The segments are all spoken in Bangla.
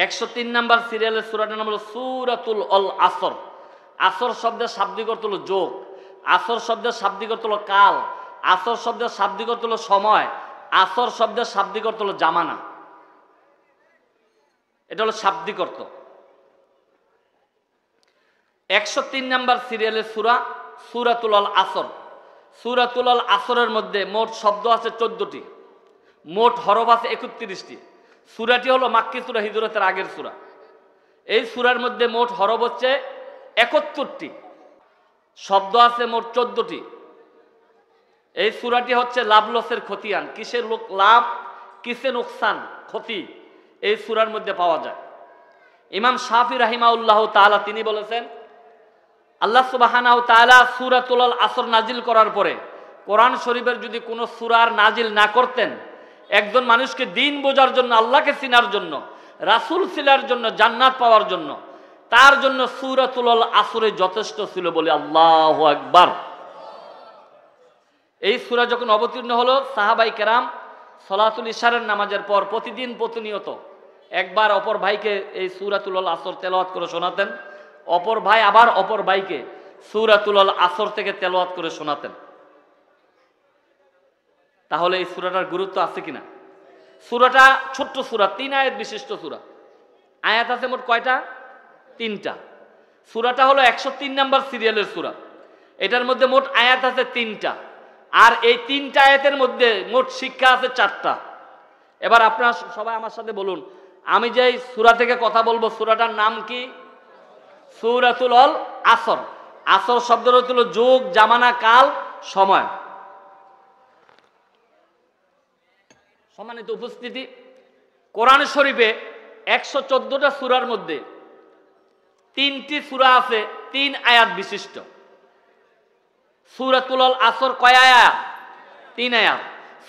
103 নম্বর সিরিয়ালের সূরাটার নাম হলো সূরাতুল আল আসর। আসর শব্দের শাব্দিক অর্থ হলো যোগ, আসর শব্দের শাব্দিক অর্থ হলো কাল, আসর শব্দের শাব্দিক অর্থ হলো সময়, আসর শব্দের শাব্দিক অর্থ হলো জামানা। এটা হলো শাব্দিক অর্থ। 103 নম্বর সিরিয়ালের সূরা সূরাতুল আল আসর। সূরাতুল আল আসরের মধ্যে মোট শব্দ আছে 14টি, মোট হরফ আছে 31টি। সূরাটি হলো মাক্কি সূরা, হিজরতের আগের সূরা। এই সূরার মধ্যে মোট হরফ হচ্ছে 71টি, শব্দ আছে মোট 14টি। এই সূরাটি হচ্ছে লাভ লসের খতিয়ান, কিসের লাভ কিসে নোকসান ক্ষতি এই সূরার মধ্যে পাওয়া যায়। ইমাম শাফি রাহিমাহুল্লাহ তাআলা তিনি বলেছেন, আল্লাহ সুবহানাহু তাআলা সূরাতুল আল আসর নাজিল করার পরে কোরআন শরীফের যদি কোনো সূরার নাজিল না করতেন, একজন মানুষকে দিন বোঝার জন্য, আল্লাহকে চিনার জন্য, রাসূল চিনার জন্য, জান্নাত পাওয়ার জন্য, তার জন্য সূরাতুল আল আসরে যথেষ্ট ছিল বলে আল্লাহু আকবার। এই সূরা যখন অবতীর্ণ হলো, সাহাবাই কেরাম সলাতুল ইশারের নামাজের পর প্রতিদিন প্রতিনিয়ত একবার অপর ভাইকে এই সূরাতুল আল আসর তেলাওয়াত করে শোনাতেন, অপর ভাই আবার অপর ভাইকে সূরাতুল আল আসর থেকে তেলাওয়াত করে শোনাতেন। তাহলে এই সূরাটার গুরুত্ব আছে কিনা? সূরাটা ছোট্ট সূরা, 3 আয়াত বিশিষ্ট সূরা। আয়াত আছে মোট কয়টা? 3টা। সূরাটা হলো 103 নম্বর সিরিয়ালের সূরা। এটার মধ্যে মোট আয়াত আছে 3টা, আর এই 3টা আয়াতের মধ্যে মোট শিক্ষা আছে 4টা। এবার আপনারা সবাই আমার সাথে বলুন, আমি যে সূরা থেকে কথা বলবো সূরাটার নাম কি? সূরাতুল আল আসর। আসর শব্দের অর্থ হলো যুগ, জামানা, কাল, সময়। সম্মানিত উপস্থিতি, কোরআন শরীফে 114টা সূরার মধ্যে 3টি সূরা আছে 3 আয়াত বিশিষ্ট। সূরাতুল আল আসর কয় আয়াত? 3 আয়াত।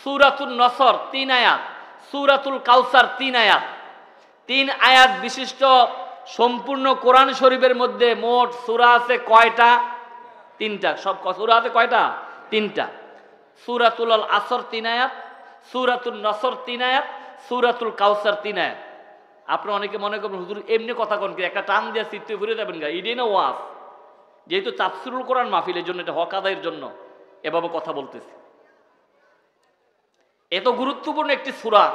সূরাতুন নসর 3 আয়াত। সূরাতুল কাউসার 3 আয়াত। 3 আয়াত বিশিষ্ট সম্পূর্ণ কোরআন শরীফের মধ্যে মোট সূরা আছে কয়টা? 3টা। সব সূরা আছে কয়টা? 3টা। সূরাতুল আল আসর 3 আয়াত, সূরাতুন নসর 3 আয়াত, সূরাতুল কাউসার 3 আয়াত। আপনারা অনেকে মনে করবেন হুজুর এমনি কথা কোন কি, একটা টান দিয়ে চিত্তে ঘুরে যাবেন গা, ইডি না ওয়াজ। যেহেতু তাফসীরুল কোরআন মাহফিল, এর জন্য এটা হক আদায়ের জন্য এভাবে কথা বলতেছি। এত গুরুত্বপূর্ণ একটি সূরা,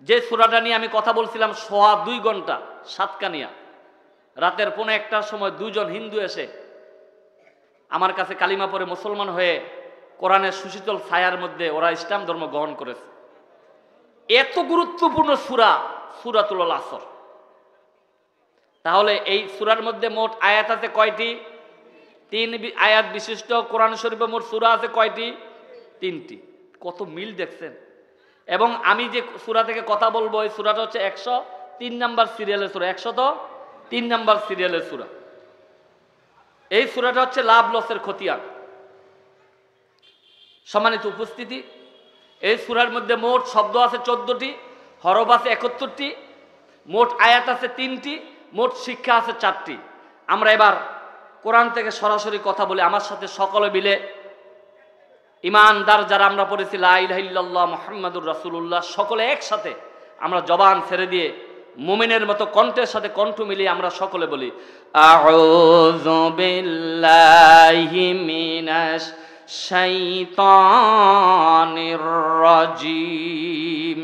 যে সূরাটা নিয়ে আমি কথা বলছিলাম 2.5 ঘন্টা সাতকানিয়া, রাতের 1:15টার সময় 2 জন হিন্দু এসে আমার কাছে কালিমা পড়ে মুসলমান হয়ে কোরআনের সুশীতল ছায়ার মধ্যে ওরা ইসলাম ধর্ম গ্রহণ করেছে। এত গুরুত্বপূর্ণ সূরা সূরাতুল আল আসর। তাহলে এই সূরার মধ্যে মোট আয়াত আছে কয়টি? 3 আয়াত বিশিষ্ট কোরআন শরীফে মোট সূরা আছে কয়টি? 3টি। কত মিল দেখছেন। এবং আমি যে সূরা থেকে কথা বলবো এই সূরাটা হচ্ছে 103 নম্বর সিরিয়ালের সূরা। 103 নম্বর সিরিয়ালের সূরা। এই সূরাটা হচ্ছে লাভ লসের খতিয়ান। সম্মানিত উপস্থিতি, এই সূরার মধ্যে মোট শব্দ আছে 14টি, হরফ আছে 71টি, মোট আয়াত আছে 3টি, মোট শিক্ষা আছে 4টি। আমরা এবার কোরআন থেকে সরাসরি কথা বলি। আমার সাথে সকলে মিলে ইমানদার যারা আমরা পড়েছি লা ইলাহা ইল্লাল্লাহ মুহাম্মাদুর রাসূলুল্লাহ, সকলে একসাথে আমরা জবান ছেড়ে দিয়ে মুমিনের মতো কণ্ঠের সাথে কণ্ঠ মিলিয়ে আমরা সকলে বলি আউযু বিল্লাহি মিনাশ শাইতানির রাজিম।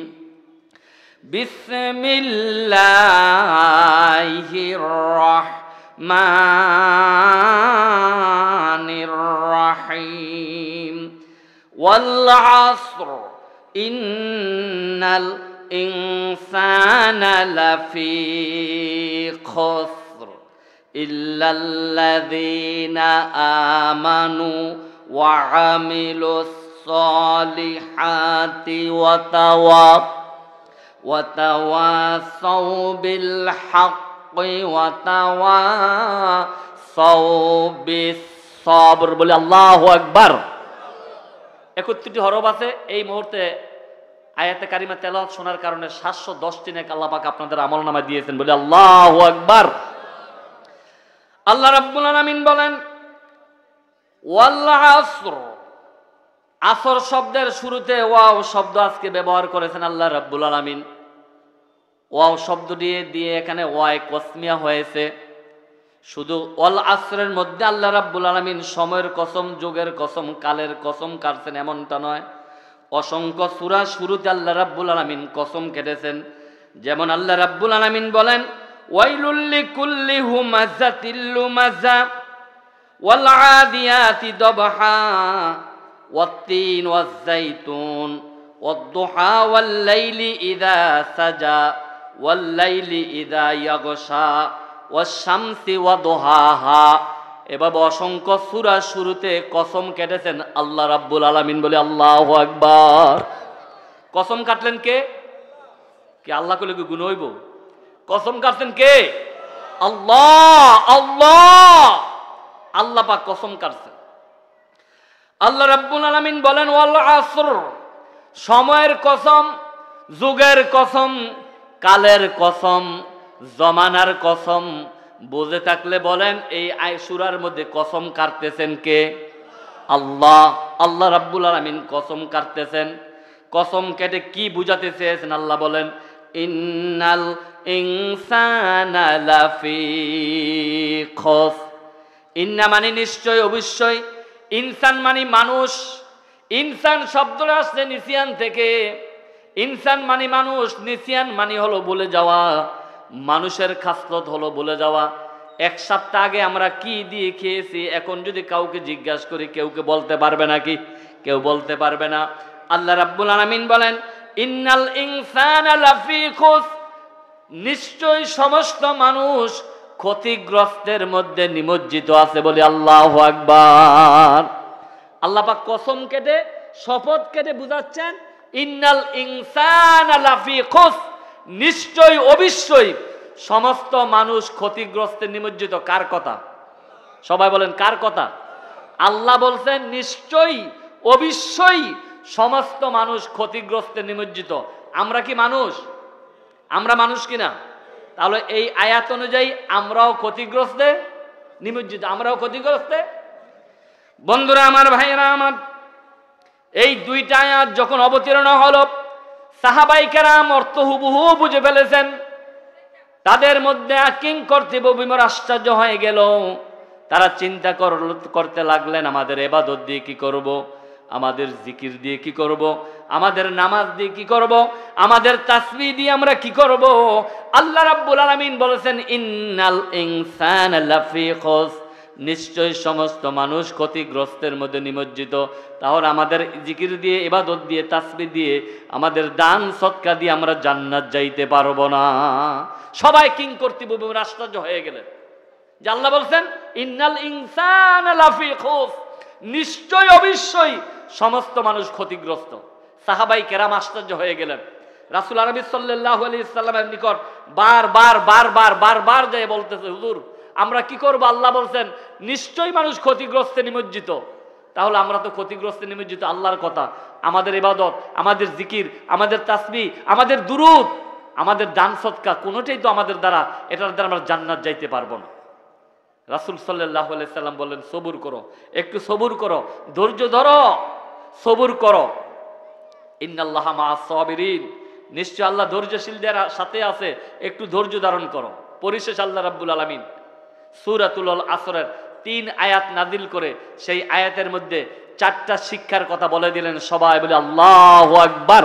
বিসমিল্লাহির রাহমানির রাহিম। ওয়াল আসর ইন্নাল ইনসানা লাফি খুসর ইল্লাল্লাযীনা আমানু ওয়া আমিলুস সালিহাতি ওয়া তাওয়াসাউ বিল হাক্কি ওয়া তাওয়াসাউ বিস সবর। বলে আল্লাহু আকবার। 31টি হরফ আছে। এই মুহূর্তে আয়াতে কারিমা তেলাওয়াত শোনার কারণে 710টি নেক আল্লাহ পাক আপনাদের আমলনামায় দিয়েছেন। বলে আল্লাহু আকবার। আল্লাহ রাব্বুল আলামিন বলেন ওয়াল আসর। আসর শব্দের শুরুতে ওয়াও শব্দ আজকে ব্যবহার করেছেন আল্লাহ রাব্বুল আলামিন। ওয়াও শব্দ দিয়ে এখানে ওয়াই কসমিয়া হয়েছে। শুধু ওয়াল আসরের মধ্যে আল্লাহ রাব্বুল আলামিন সময়ের কসম, যুগের কসম, কালের কসম কাটছেন এমনটা নয়। অসংখ্য সূরা শুরুতে আল্লাহ রাব্বুল আলামিন কসম কেটেছেন। যেমন আল্লাহ রাব্বুল আলামিন বলেন, ওয়াইলুল লিকুল্লি হুমাযাতিল লুমাযা ওয়াল আদিয়াতি দবহা ওয়াত-তিন ওয়াজ-যাইতুন ওয়াদ-দুহা ওয়াল-লাইলি ইযা সাজা ওয়াল-লাইলি ইযা ইয়াগশা ওয়াশ-শামসি ওয়াদুহাহা। এভাবে অসংখ্য সূরা শুরুতে কসম কেটেছেন আল্লাহ রাব্বুল আলামিন। বলে আল্লাহু আকবার। কসম কাটলেন কে? কে আল্লাহ কইলে কি গুণ হইব? কসম কাটছেন কে? আল্লাহ। আল্লাহ আল্লাহ পাক কসম কাটছেন। আল্লাহ রাব্বুল আলামিন বলেন ওয়াল আসর, সময়ের কসম, যুগের কসম, কালের কসম, জমানার কসম। বুঝে থাকলে বলেন এই সূরার মধ্যে কসম কাটতেছেন কে? আল্লাহ। আল্লাহ রাব্বুল আলামিন কসম কাটতেছেন। কসম কেটে কি বুঝাতে চেয়েছেন আল্লাহ বলেন, ইন্নাল ইনসানা লাফি খুস। ইন্না মানে নিশ্চয়, অবশ্যই। ইনসান মানে মানুষ। ইনসান শব্দটা আসছে নিসিয়ান থেকে। ইনসান মানে মানুষ, নিসিয়ান মানে হলো ভুলে যাওয়া। মানুষের খাসলত হলো ভুলে যাওয়া। এক সপ্তাহ আগে আমরা কি দিয়ে খেয়েছি এখন যদি কাউকে জিজ্ঞাসা করি কেউকে বলতে পারবে নাকি? কেউ বলতে পারবে না। আল্লাহ রাব্বুল আলামিন বলেন ইন্নাল ইনসানা লাফি খুস, নিশ্চয় সমস্ত মানুষ ক্ষতিগ্রস্তের মধ্যে নিমজ্জিত আছে। বলে আল্লাহু আকবার। আল্লাহ পাক কসম কেটে, শপথ কেটে বুঝাচ্ছেন ইন্নাল ইনসানা লাফি খুস, নিশ্চয়, অবশ্যই সমস্ত মানুষ ক্ষতিগ্রস্তে নিমজ্জিত। কার কথা? সবাই বলেন কার কথা? আল্লাহ বলছেন নিশ্চয়ই, অবশ্যই সমস্ত মানুষ ক্ষতিগ্রস্তে নিমজ্জিত। আমরা কি মানুষ? আমরা মানুষ কিনা? তাহলে এই আয়াত অনুযায়ী আমরাও ক্ষতিগ্রস্তে নিমজ্জিত, আমরাও ক্ষতিগ্রস্তে। বন্ধুরা আমার, ভাইয়েরা আমার, এই দুইটা আয়াত যখন অবতীর্ণ হলো সাহাবায়ে কেরাম অর্থ হুবহু বুঝে ফেলেছেন। তাদের মধ্যে কিং কর্তৃব বিমর আশ্চর্য হয়ে গেল। তারা চিন্তা করতে লাগলেন আমাদের ইবাদত দিয়ে কি করব, আমাদের জিকির দিয়ে কি করব, আমাদের নামাজ দিয়ে কি করব, আমাদের তাসবিহ দিয়ে আমরা কি করব। আল্লাহ রাব্বুল আলামিন বলেছেন ইন্নাল ইনসানা লাফি খুস, নিশ্চয় সমস্ত মানুষ ক্ষতিগ্রস্তের মধ্যে নিমজ্জিত। তাহলে আমাদের জিকির দিয়ে, ইবাদত দিয়ে, তাসবিহ দিয়ে, আমাদের দান সদকা দিয়ে আমরা জান্নাত যাইতে পারবো না। সবাই কিং কর্তৃপক্ষ আশ্চর্য হয়ে গেলেন যে আল্লাহ বলছেন ইন্নাল ইনসানা লাফি খুস, নিশ্চয়, অবশ্যই সমস্ত মানুষ ক্ষতিগ্রস্ত। সাহাবায়ে কেরাম আশ্চর্য হয়ে গেলেন। রাসূল আরবি সাল্লাল্লাহু আলাইহি সাল্লামের নিকট বারবার যায় বলতেছে, হুজুর আমরা কি করব? আল্লাহ বলছেন নিশ্চয়ই মানুষ ক্ষতিগ্রস্তে নিমজ্জিত। তাহলে আমরা তো ক্ষতিগ্রস্তে নিমজ্জিত। আল্লাহর কথা, আমাদের ইবাদত, আমাদের জিকির, আমাদের তাসবিহ, আমাদের দুরূদ, আমাদের দান সদকা কোনোটাই তো আমাদের দ্বারা, এটার দ্বারা আমরা জান্নাত যাইতে পারবো না। রাসূল সাল্লাল্লাহু আলাইহি সাল্লাম বললেন সবুর করো, একটু সবুর করো, ধৈর্য ধরো, সবুর করো। ইন্নাল্লাহা মা'আস সাবিরিন, নিশ্চয় আল্লাহ ধৈর্যশীলদের সাথে আছে, একটু ধৈর্য ধারণ করো। পরিশেষ আল্লাহ রাব্বুল আলামিন সূরাতুল আসরের 3 আয়াত নাজিল করে সেই আয়াতের মধ্যে 4টা শিক্ষার কথা বলে দিলেন। সবাই বলে আল্লাহু আকবার।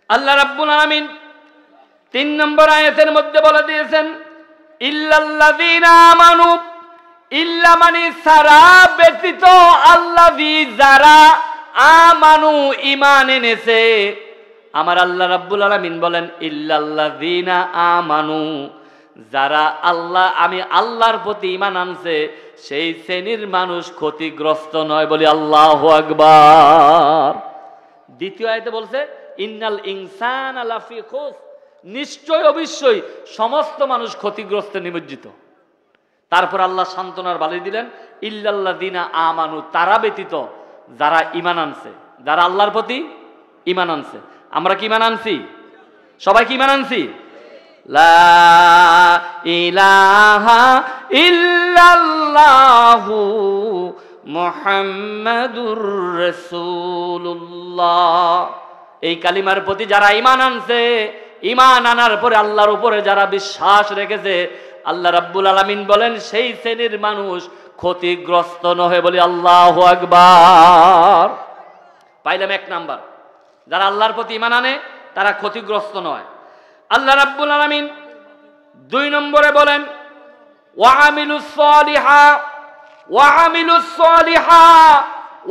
আল্লাহ রাব্বুল আলামিন 3 নম্বর আয়াতের মধ্যে বলে দিয়েছেন ইল্লাল্লাযীনা আমানু, ইল্লা মানি সারা ব্যতীত, আল্লাযী যারা আমানু ঈমান এনেছে। আমার আল্লাহ রাব্বুল আলামিন বলেন ইল্লাল্লাযীনা আমানু, যারা আমি আল্লাহর প্রতি ঈমান আনছে সেই শ্রেণীর মানুষ ক্ষতিগ্রস্ত নয়। বলি আল্লাহু আকবার। দ্বিতীয় আয়াতে বলছে ইন্নাল ইনসানা লাফি খুস, নিশ্চয়, অবশ্যই সমস্ত মানুষ ক্ষতিগ্রস্তে নিমজ্জিত। তারপর আল্লাহ সান্ত্বনার বাণী দিলেন ইল্লাল্লাযীনা আমানু, তারা ব্যতীত যারা ঈমান আনছে, যারা আল্লাহর প্রতি ঈমান আনছে। আমরা কি ঈমান আনছি? সবাই কি ঈমান আনছি? লা ইলাহা ইল্লাল্লাহু মুহাম্মাদুর রাসূলুল্লাহ, এই কালিমার প্রতি যারা ঈমান আনছে, ঈমান আনার পরে আল্লাহর উপরে যারা বিশ্বাস রেখেছে, আল্লাহ রাব্বুল আলামিন বলেন সেই শ্রেণীর মানুষ ক্ষতিগ্রস্ত নয়। বলি আল্লাহু আকবার। পাইলাম এক নাম্বার, যারা আল্লাহর প্রতি ঈমান আনে তারা ক্ষতিগ্রস্ত নয়। আল্লাহ রাব্বুল আলামিন 2 নম্বরে বলেন ওয়াআমিলুস সালিহা ওয়াআমিলুস সালিহা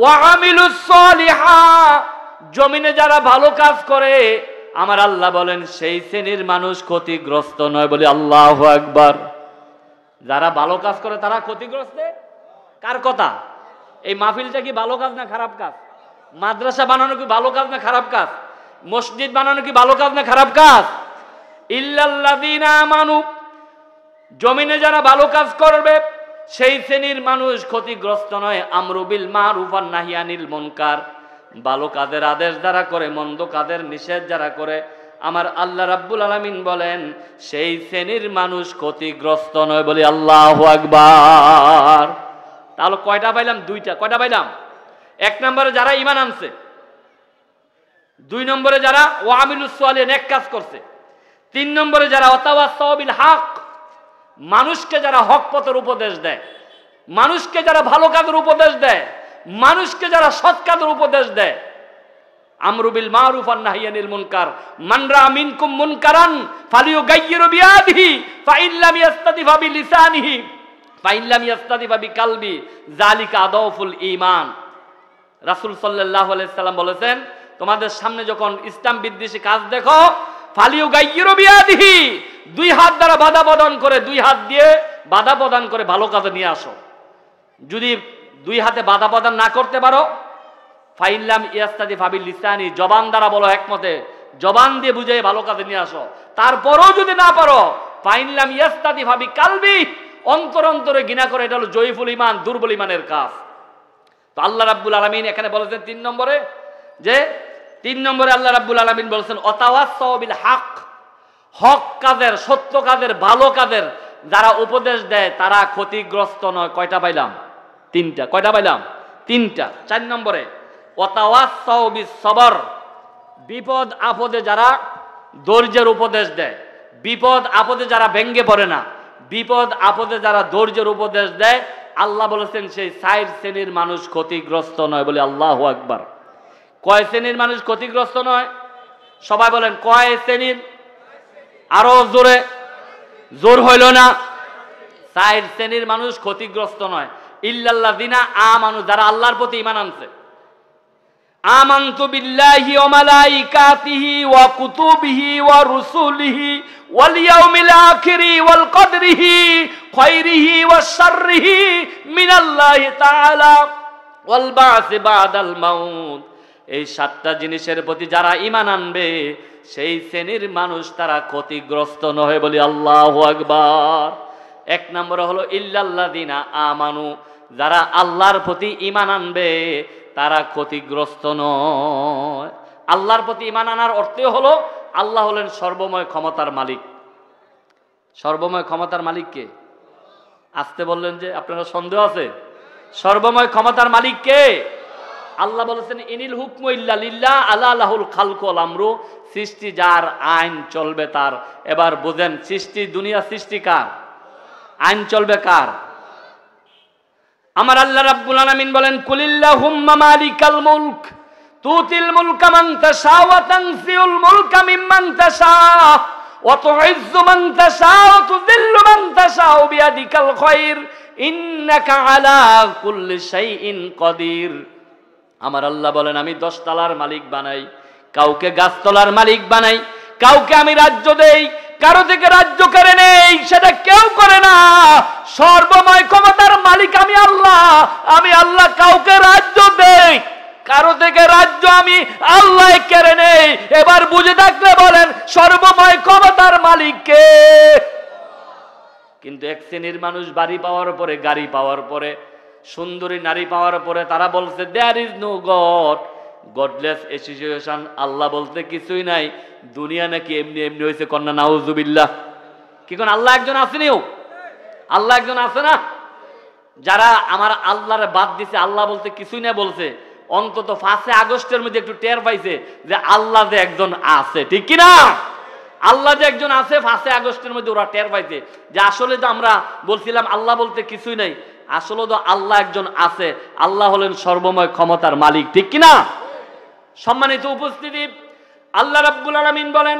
ওয়াআমিলুস সালিহা, জমিনে যারা ভালো কাজ করে আমার আল্লাহ বলেন সেই শ্রেণীর মানুষ ক্ষতিগ্রস্ত নয়। বলি আল্লাহু আকবার। যারা ভালো কাজ করে তারা ক্ষতিগ্রস্ত। কার কথা? এই মাহফিলটা কি ভালো কাজ না খারাপ কাজ? মাদ্রাসা বানানো কি ভালো কাজ না খারাপ কাজ? মসজিদ বানানো কি ভালো কাজ না খারাপ কাজ? ইল্লাল্লাযীনা আমানু, জমিনে যারা ভালো কাজ করবে সেই শ্রেণীর মানুষ ক্ষতিগ্রস্ত নয়। আমরু বিল মারুফ ওয়ান নাহি আনিল মুনকার, ভালো কাজের আদেশ যারা করে মন্দ কাজের নিষেধ যারা করে আমার আল্লাহ রাব্বুল আলামিন বলেন সেই শ্রেণীর মানুষ ক্ষতিগ্রস্ত নয়। বলি আল্লাহু আকবার। তাহলে কয়টা পাইলাম? 2টা। কয়টা পাইলাম? 1 নম্বরে যারা ঈমান আনছে, 2 নম্বরে যারা ওয়ামিলুস সালিহ নেক কাজ করছে, 3 নম্বরে যারা ওয়াতাওয়াসাউ বিল হক, মানুষকে যারা হক পথের উপদেশ দেয়, মানুষকে যারা ভালো কাজের উপদেশ দেয়, মানুষকে যারা সৎ কাজের উপদেশ দেয়। আমরু বিল মারুফ ওয়ান নাহি আনিল মুনকার, মান রা মিনকুম মুনকারান ফালিয়ুগাইয়িরু বিয়াদিহি ফাইন লাম ইস্তাতি বিলিসানিহি ফাইন লাম ইস্তাতি বিকালবি যালিকা আদাফুল ঈমান। রাসূল সাল্লাল্লাহু আলাইহি সাল্লাম বলেছেন তোমাদের সামনে যখন ইসলাম বিদ্বেষী কাজ দেখো ফালিয়ুগাইয়িরু বিয়াদিহি, 2 হাত দ্বারা বাধা প্রদান করে, 2 হাত দিয়ে বাধা প্রদান করে ভালো কাজে নিয়ে আসো। যদি 2 হাতে বাধা প্রদান না করতে পারো ফাইল্লাম ইয়াস্তাদি ফাবিল লিসানি, জবান দ্বারা বলো, একমতে জবান দিয়ে বুঝে ভালো কাজে নিয়ে আসো। তারপরও যদি না পারো ফাইল্লাম ইয়াস্তাদি ফাবি কালবি, অন্তর অন্তরে ঘৃণা করে, এটা হলো জয়ফুল ঈমান, দুর্বল ঈমানের কাজ। তো আল্লাহ রাব্বুল আলামিন এখানে বলেছেন 3 নম্বরে, যে 3 নম্বরে আল্লাহ রাব্বুল আলামিন বলেছেন ওয়াতাওয়াসাউ বিল হক, হক কাজের, সত্য কাজের, ভালো কাজের যারা উপদেশ দেয় তারা ক্ষতিগ্রস্ত নয়। কয়টা পাইলাম? 3টা। কয়টা পাইলাম? 3টা। 4 নম্বরে ওয়াতাওয়াসাউ বিস সবর, বিপদ আপদে যারা ধৈর্যের উপদেশ দেয়, বিপদ আপদে যারা ভেঙ্গে পড়ে না, বিপদ আপদে যারা ধৈর্যের উপদেশ দেয়, আল্লাহ বলেছেন সেই 4 শ্রেণীর মানুষ ক্ষতিগ্রস্ত নয়। বলে আল্লাহু আকবার। কয় শ্রেণীর মানুষ ক্ষতিগ্রস্ত নয়? সবাই বলেন কয় শ্রেণীর? আরো জোরে, জোর হইল না। 4 শ্রেণীর মানুষ ক্ষতিগ্রস্ত নয়। ইল্লাল্লাযিনা আমানু, যারা আল্লাহর প্রতি ঈমান আনছে। আমানতু বিল্লাহি ওয়া মালাইকাতিহি ওয়া কুতুবিহি ওয়া রুসুলিহি ওয়াল ইয়াউমিল আখিরি ওয়াল কদরিহি খায়রিহি ওয়া শাররিহি মিনাল্লাহি তাআলা ওয়াল বা'সি বাদাল মাউত। এই 7টা জিনিসের প্রতি যারা ঈমান আনবে সেই শ্রেণীর মানুষ তারা ক্ষতিগ্রস্ত নয়। বলি আল্লাহু আকবার। 1 নম্বরে হলো ইল্লাল্লাযিনা আমানু, যারা আল্লাহর প্রতি ঈমান আনবে তারা ক্ষতিগ্রস্ত নয়। আল্লাহর প্রতি ঈমান আনার অর্থ হলো আল্লাহ হলেন সর্বময় ক্ষমতার মালিক। সর্বময় ক্ষমতার মালিক কে? আসতে বললেন যে, আপনারা সন্দেহ আছে? সর্বময় ক্ষমতার মালিক কে? আল্লাহ বলেছেন ইনিল হুকমু ইল্লা লিল্লাহ আলা লাহুল খালকু ওয়াল আমরু, সৃষ্টি যার, আইন চলবে তার। এবার বুঝেন, সৃষ্টি, দুনিয়া সৃষ্টি কার? আইন চলবে কার? আমার আল্লাহ রাব্বুল আলামিন বলেন কুলিল্লাহুম্মা মালিকাল মুলক তুতিল মুলকা মান তাশা ওয়া তানসিউল মুলকা মিম্মান তাশা ওয়া তুইজ্জু মান তাশা ওয়া তুযিল্লু মান তাশা বিয়াদিকাল খায়র ইন্নাকা আলা কুল্লি শাইইন কাদির। আমার আল্লাহ বলেন আমি 10 তলার মালিক বানাই, কাউকে গাছতলার মালিক বানাই, কাউকে আমি রাজ্য দেই, কারো থেকে রাজ্য কেড়ে নেই, সেটা কেউ করে না। সর্বময় ক্ষমতার মালিক আমি আল্লাহ। আমি আল্লাহ কাউকে রাজ্য দেই, কারো থেকে রাজ্য আমি আল্লাহ কেড়ে নেই। এবার বুঝে থাকলে বলেন সর্বময় ক্ষমতার মালিক কে? কিন্তু 1 শ্রেণীর মানুষ বাড়ি পাওয়ার পরে, গাড়ি পাওয়ার পরে, সুন্দরী নারী পাওয়ার পরে তারা বলছে there is no God, Godless association, Allah বলতে কিছুই নাই, দুনিয়া নাকি এমনি এমনি হয়েছে। কন্যা নাউজুবিল্লাহ। কি কোন আল্লাহ একজন আসেনিও? আল্লাহ একজন আছে না? যারা আমার আল্লাহরে বাদ দিছে, আল্লাহ বলতে কিছুই না বলছে, অন্তত 5 আগস্টের মধ্যে একটু টের পাইছে যে আল্লাহ যে একজন আছে, ঠিক কিনা? আল্লাহ যে একজন আছে 5 আগস্টের মধ্যে ওরা টের পাইছে যে আসলে তো আমরা বলছিলাম আল্লাহ বলতে কিছুই নাই, আসলে তো আল্লাহ একজন আছে, আল্লাহ হলেন সর্বময় ক্ষমতার মালিক, ঠিক কিনা? সম্মানিত উপস্থিতি, আল্লাহ রাব্বুল আলামিন বলেন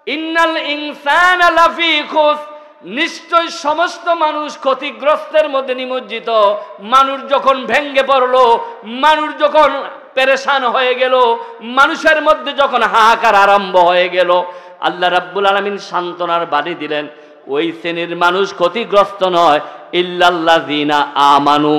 ইন্নাল ইনসানা লাফি খুসর, নিশ্চয় সমস্ত মানুষ ক্ষতিগ্রস্তের মধ্যে নিমজ্জিত। মানুষ যখন ভেঙ্গে পড়লো, মানুষ যখন পেরেশান হয়ে গেল, মানুষের মধ্যে যখন হাহাকার আরম্ভ হয়ে গেল, আল্লাহ রাব্বুল আলামিন সান্ত্বনার বাণী দিলেন ওই শ্রেণীর মানুষ ক্ষতিগ্রস্ত নয়, ইল্লাল্লাযিনা আমানু,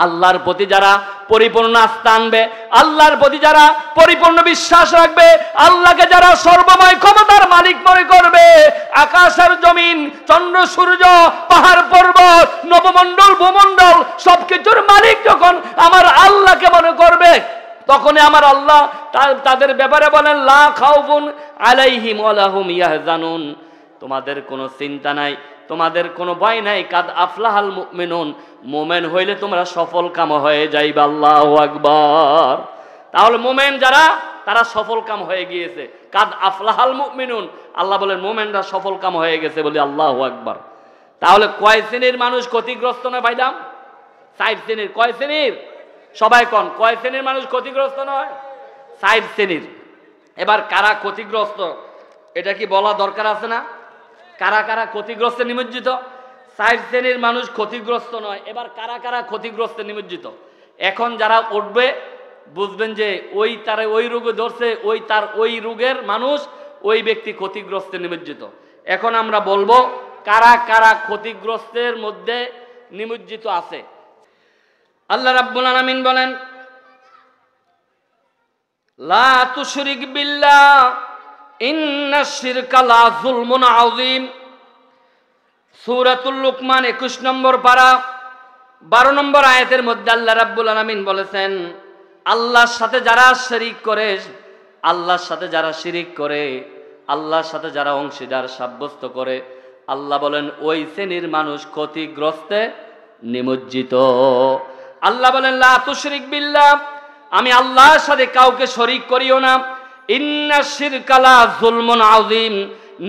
আল্লাহর প্রতি যারা পরিপূর্ণ আস্থা আনবে, আল্লাহর প্রতি যারা পরিপূর্ণ বিশ্বাস রাখবে, আল্লাহকে যারা সর্বময় ক্ষমতার মালিক মনে করবে, আকাশের জমিন, চন্দ্র সূর্য, পাহাড় পর্বত, নবমণ্ডল ভূমণ্ডল সবকিছুর মালিক যখন আমার আল্লাহকে মনে করবে, তখনই আমার আল্লাহ তাদের ব্যাপারে বলেন লা খাউফুন আলাইহিম ওয়ালা হুম ইয়াহজানুন, তোমাদের কোনো চিন্তা নাই, তোমাদের কোনো ভয় নাই। কাদ আফলাহাল মুমিনুন, মুমিন হইলে তোমরা সফল কাম হয়ে যাইবা। আল্লাহু আকবার। তাহলে মুমিন যারা, তারা সফল কাম হয়ে গিয়েছে। কাদ আফলাহাল মুমিনুন, আল্লাহ বলেন মুমিনরা সফল কাম হয়ে গেছে বলে। আল্লাহু আকবার। তাহলে কয় শ্রেণীর মানুষ ক্ষতিগ্রস্ত নয় ভাইদাম? 4 শ্রেণীর। কয় শ্রেণীর? সবাই কোন কয় শ্রেণীর মানুষ ক্ষতিগ্রস্ত নয়? 4 শ্রেণীর। এবার কারা ক্ষতিগ্রস্ত এটা কি বলা দরকার আছে না? কারা কারা ক্ষতিগ্রস্তে নিমজ্জিত? 4 শ্রেণীর মানুষ ক্ষতিগ্রস্ত নয়। এবার কারা কারা ক্ষতিগ্রস্তে নিমজ্জিত? এখন যারা উঠবে বুঝবেন যে ওই রোগে ধরছে, ওই রোগের মানুষ, ওই ব্যক্তি ক্ষতিগ্রস্তে নিমজ্জিত। এখন আমরা বলবো কারা কারা ক্ষতিগ্রস্তের মধ্যে নিমজ্জিত আছে। আল্লাহ রাব্বুল আলামিন বলেন লা তুশরিক বিল্লাহ ইন্নাশ শিরকা লা যুলমুন আযীম। সূরাতুল লুকমান 21 নম্বর পারা 12 নম্বর আয়াতের মধ্যে আল্লাহ রাব্বুল আলামিন বলেছেন আল্লাহর সাথে যারা শিরিক করে, আল্লাহর সাথে যারা শিরিক করে, আল্লাহর সাথে যারা অংশীদার সাব্যস্ত করে, আল্লাহ বলেন ওই শ্রেণীর মানুষ ক্ষতিগ্রস্তে নিমজ্জিত। আল্লাহ বলেন লা তুশরিক বিল্লাহ, আমি আল্লাহর সাথে কাউকে শরীক করিও না। ইন্নাশ শিরকা লা যুলমুন আযীম,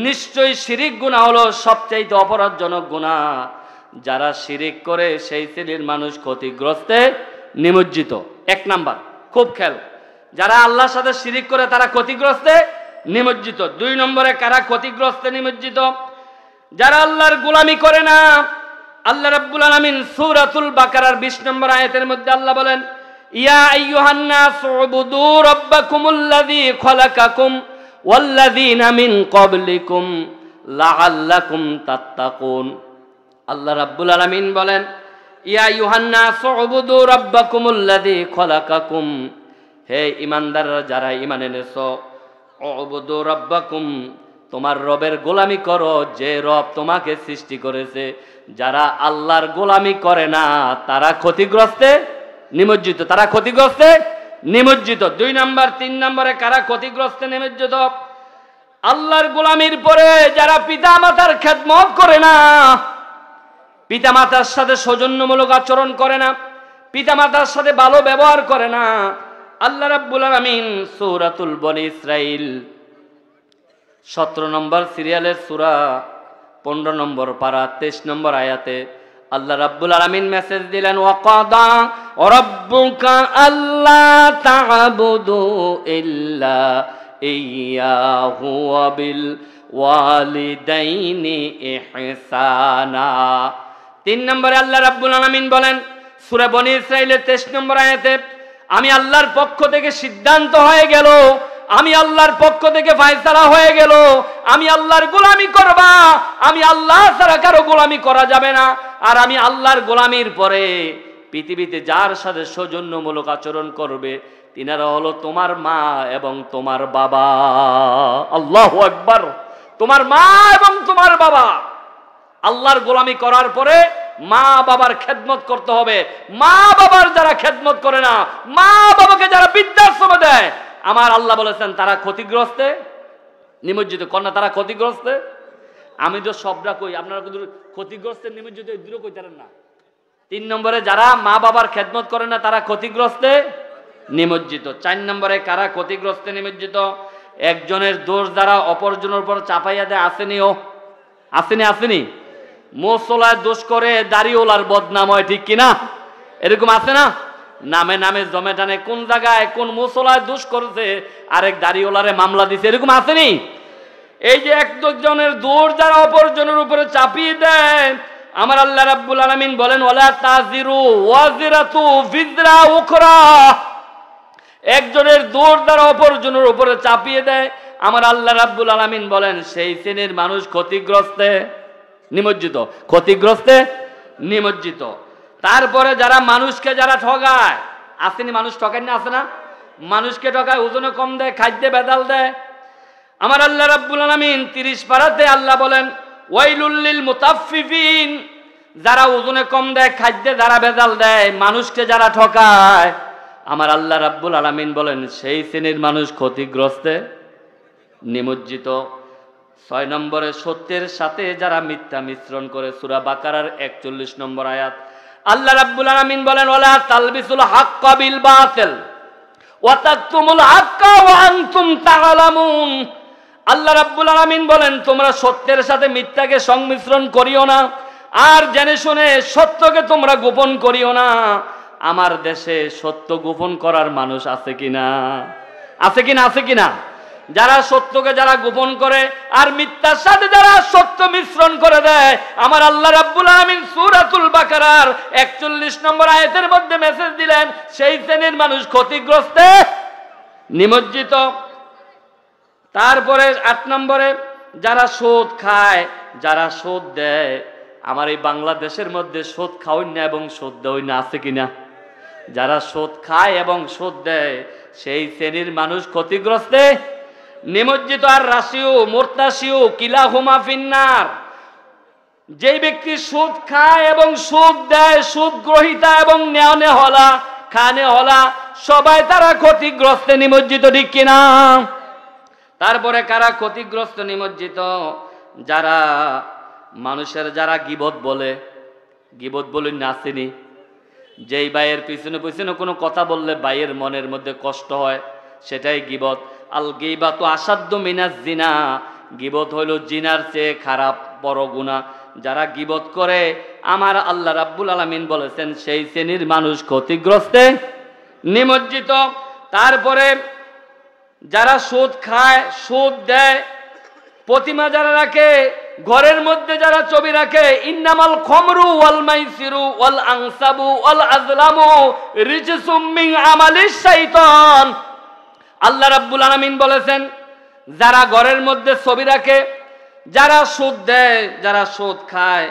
নিশ্চয়ই শিরিক গুনাহ হলো সবচেয়ে অপরাধজনক গুনাহ। যারা শিরিক করে সেই শ্রেণীর মানুষ ক্ষতিগ্রস্তে নিমজ্জিত। 1 নাম্বার, খুব খেয়াল, যারা আল্লাহর সাথে শিরিক করে তারা ক্ষতিগ্রস্তে নিমজ্জিত। 2 নম্বরে কারা ক্ষতিগ্রস্তে নিমজ্জিত? যারা আল্লাহর গোলামি করে না। আল্লাহ রাব্বুল আলামিন সূরাতুল বাকারার 20 নম্বর আয়াতের মধ্যে আল্লাহ বলেন ইয়া আইয়ুহান নাস উবুদু রাব্বাকুমুল্লাযী খালাকাকুম ওয়াল্লাযীনা মিন ক্বাবলিকুম লাআল্লাকুম তাত্তাকুন। আল্লাহ রাব্বুল আলামিন বলেন ইয়া আইয়ুহান নাস উবুদু রাব্বাকুমুল্লাযী খালাকাকুম, হে ঈমানদাররা যারা ঈমান এনেছো, উবুদু রাব্বাকুম, তোমার রবের গোলামি করো যে রব তোমাকে সৃষ্টি করেছে। যারা আল্লাহর গোলামি করে না তারা ক্ষতিগ্রস্তে নিমজ্জিত, তারা ক্ষতিগ্রস্তে নিমজ্জিত। 2 নাম্বার 3 নম্বরে কারা ক্ষতিগ্রস্তে নিমজ্জিত? আল্লাহর গোলামির পরে যারা পিতা মাতার খেদমত করে না, পিতা মাতার সাথে সৌজন্যমূলক আচরণ করে না, পিতা মাতার সাথে ভালো ব্যবহার করে না। আল্লাহ রাব্বুল আলামিন সূরাতুল বনী ইসরাইল 17 নম্বর সিরিয়ালের সূরা 15 নম্বর পারা 23 নম্বর আয়াতে আল্লাহ রাব্বুল আলামিন মেসেজ দিলেন ওয়াকাদা রাব্বুকা আল্লা তা'বুদু ইল্লা ইয়্যাহু ওয়া বিল ওয়ালিদাইনি ইহসানা। 3 নম্বরে আল্লাহ রাব্বুল আলামিন বলেন সূরা বনী ইসরাইলের 23 নম্বর আয়াতে আমি আল্লাহর পক্ষ থেকে সিদ্ধান্ত হয়ে গেল, আমি আল্লাহর পক্ষ থেকে ফয়সালা হয়ে গেল, আমি আল্লাহর গোলামি করবা, আমি আল্লাহ ছাড়া কারো গোলামি করা যাবে না। আর আমি আল্লাহর গোলামির পরে পৃথিবীতে যার সাথে সৌজন্যমূলক আচরণ করবে তিনারা হলো তোমার মা এবং তোমার বাবা। আল্লাহু আকবার। তোমার মা এবং তোমার বাবা। আল্লাহর গোলামি করার পরে মা বাবার খেদমত করতে হবে। মা বাবার যারা খেদমত করে না, মা বাবাকে যারা বৃদ্ধাশ্রম দেয়, আমার আল্লাহ বলেছেন তারা ক্ষতিগ্রস্তে নিমজ্জিত। কন্যা তারা ক্ষতিগ্রস্তে। আমি তো সবরা কই, আপনারা কিন্তু ক্ষতিগ্রস্তে নিমজ্জিত দূরে কইতারেন না। 3 নম্বরে যারা মা বাবার খেদমত করে না তারা ক্ষতিগ্রস্তে নিমজ্জিত। 4 নম্বরে কারা ক্ষতিগ্রস্তে নিমজ্জিত? একজনের দোষ দ্বারা অপরজনের উপর চাপাইয়া দেয়, আসেনিও আসেনি মোসলায় দোষ করে দাড়িওয়ালার বদনাম হয়, ঠিক কিনা? এরকম আছে না? নামে নামে জমে টানে, কোন জায়গায় কোন মোসলায় দোষ করেছে আরেক দাড়িওয়ালারে মামলা দিছে, এরকম আসেনি? এই যে একজনের দোষ যারা অপরজনের উপরে চাপিয়ে দেয়, আমার আল্লাহ রাব্বুল আলামিন বলেন ওয়ালা তাজিরু ওয়াজিরাতু বিজরা উখরা। একজনের দোষ দ্বারা অপরজনের উপরে চাপিয়ে দেয়, আমার আল্লাহ রাব্বুল আলামিন বলেন সেই শ্রেণীর মানুষ ক্ষতিগ্রস্তে নিমজ্জিত, ক্ষতিগ্রস্তে নিমজ্জিত। তারপরে যারা মানুষকে যারা ঠগায়, আসেনি? মানুষ ঠকায় না, আছে না? মানুষকে ঠকায়, ওজনে কম দেয়, খাদ্যে বেদাল দেয়। আমার আল্লাহ রাব্বুল আলামিন 30 পারাতে আল্লাহ বলেন ওয়াইলুল লিল মুতাফফিফিন, যারা ওজনে কম দেয়, খাদ্যে যারা বেজাল দেয়, মানুষকে যারা ঠকায়, আমার আল্লাহ রাব্বুল আলামিন বলেন সেই শ্রেণীর মানুষ ক্ষতিগ্রস্তে নিমজ্জিত। 6 নম্বরে সত্যের সাথে যারা মিথ্যা মিশ্রণ করে, সূরা বাকারার 41 নম্বর আয়াত, আল্লাহ রাব্বুল আলামিন বলেন ওয়ালা তালবিসুল হাক্কা বিল বাতিল ওয়া তাকতুমুল হাক্কা ওয়া আনতুম তা'লামুন। আল্লাহ রাব্বুল আলামিন বলেন তোমরা সত্যের সাথে মিথ্যাকে সংমিশ্রণ করিও না, আর জেনে শুনে সত্যকে তোমরা গোপন করিও না। আমার দেশে সত্য গোপন করার মানুষ আছে কিনা? আছে কিনা? আছে কিনা? যারা সত্যকে যারা গোপন করে আর মিথ্যার সাথে যারা সত্য মিশ্রণ করে দেয়, আমার আল্লাহ রাব্বুল আলামিন সূরাতুল বাকারার 41 নম্বর আয়াতের মধ্যে মেসেজ দিলেন সেই শ্রেণীর মানুষ ক্ষতিগ্রস্তে নিমজ্জিত। তারপরে 8 নম্বরে যারা সুদ খায়, যারা সুদ দেয়, আমার এই বাংলাদেশের মধ্যে সুদ খাওয়াই না এবং সুদ দেওয়াই না, আছে কিনা? যারা সুদ খায় এবং সুদ দেয় সেই শ্রেণীর মানুষ ক্ষতিগ্রস্তে নিমজ্জিত। আর রাশিও মুরতাশিও কিলাহুমা ফিন্নার, যেই ব্যক্তি সুদ খায় এবং সুদ দেয়, সুদ গ্রহীতা এবং নেওয়ানে হলা খানে হলা, সবাই তারা ক্ষতিগ্রস্তে নিমজ্জিত, ঠিক কিনা? তারপরে কারা ক্ষতিগ্রস্ত নিমজ্জিত? যারা মানুষের যারা গীবত বলে নাসেনি, যেই ভাইয়ের পিছনে পিছনে কোনো কথা বললে ভাইয়ের মনের মধ্যে কষ্ট হয়, সেটাই গীবত। আল গীবাতু আসাদ্দু মিনাজ জিনা, গীবত হইল জিনার চেয়ে খারাপ বড় গুনাহ। যারা গীবত করে আমার আল্লাহ রাব্বুল আলামিন বলেছেন সেই শ্রেণীর মানুষ ক্ষতিগ্রস্তে নিমজ্জিত। তারপরে যারা সুদ খায়, সুদ দেয়, প্রতিমা যারা রাখে, ঘরের মধ্যে যারা ছবি রাখে, ইন্নামাল খামরু ওয়াল মাইসিরু ওয়াল আনসাবু ওয়াল আজলামু রিজসুম মিন আমালিশ শাইতান। আল্লাহ রাব্বুল আলামিন বলেছেন যারা ঘরের মধ্যে ছবি রাখে, যারা সুদ দেয়, যারা সুদ খায়,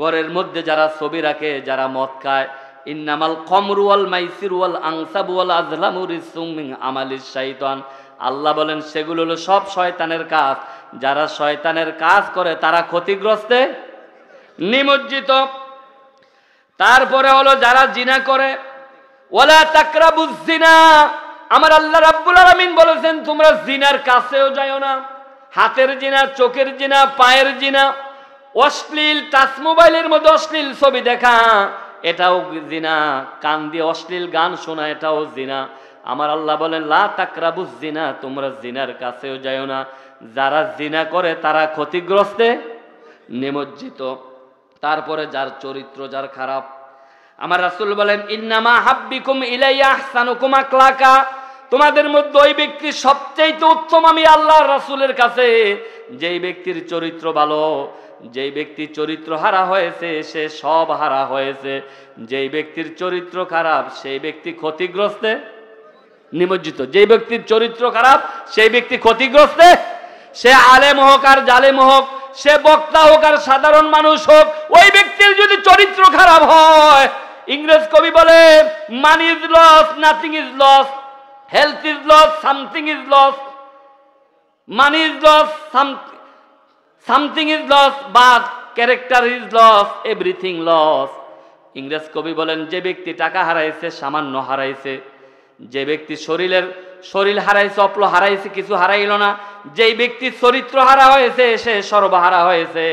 ঘরের মধ্যে যারা ছবি রাখে, যারা মদ খায়, ইন্নামাল খামরু ওয়াল মাইসিরু ওয়াল আনসাবু ওয়াল আজলামু রিজসুম মিন আমালিশ শাইতান। আল্লাহ বলেন সেগুলো হলো সব শয়তানের কাজ। যারা শয়তানের কাজ করে তারা ক্ষতিগ্রস্তে নিমজ্জিত। তারপরে হলো যারা জিনা করে, ওয়ালা তাকরাবুজ জিনা, আমার আল্লাহ রাব্বুল আলামিন বলেছেন তোমরা জিনার কাছেও যাও না। হাতের জিনা, চোখের জিনা, পায়ের জিনা, অশ্লীল টাচ মোবাইলের মধ্যে অশ্লীল ছবি দেখা, এটাও জিনা। কান দিয়ে অশ্লীল গান শোনা, এটাও জিনা। আমার আল্লাহ বলেন লা তাকরাবুজ জিনা, তোমরা জিনার কাছেও যাও না। যারা জিনা করে তারা ক্ষতিগ্রস্তে নিমজ্জিত। তারপরে যার চরিত্র যার খারাপ, আমার রাসূল বলেন ইন্নামা হাব্বিকুম ইলাইয়া আহসানুকুম আখলাকা, তোমাদের মধ্যে ওই ব্যক্তি সবচেয়ে উত্তম আমি আল্লাহর রাসূলের কাছে যেই ব্যক্তির চরিত্র ভালো। যেই ব্যক্তির চরিত্র হারা হয়েছে সে সব হারা হয়েছে। যেই ব্যক্তির চরিত্র খারাপ সেই ব্যক্তি ক্ষতিগ্রস্তে নিমজ্জিত। যেই ব্যক্তির চরিত্র খারাপ সেই ব্যক্তি ক্ষতিগ্রস্তে, সে আলেম হোক আর জালেম হোক, সে বক্তা হোক আর সাধারণ মানুষ হোক, ওই ব্যক্তির যদি চরিত্র খারাপ হয়, ইংরেজ কবি বলে money is loss, nothing is loss, health is loss, something is loss, money is loss, something is loss, but character is loss, everything loss. ইংরেজ কবি বলেন যে ব্যক্তি টাকা হারাইছে সামান্য হারাইছে, যে ব্যক্তি শরীর হারাইছে অপ্ল হারাইছে কিছু হারাইল না, যেই ব্যক্তির চরিত্র হারা হয়েছে সে সর্বহারা হয়েছে।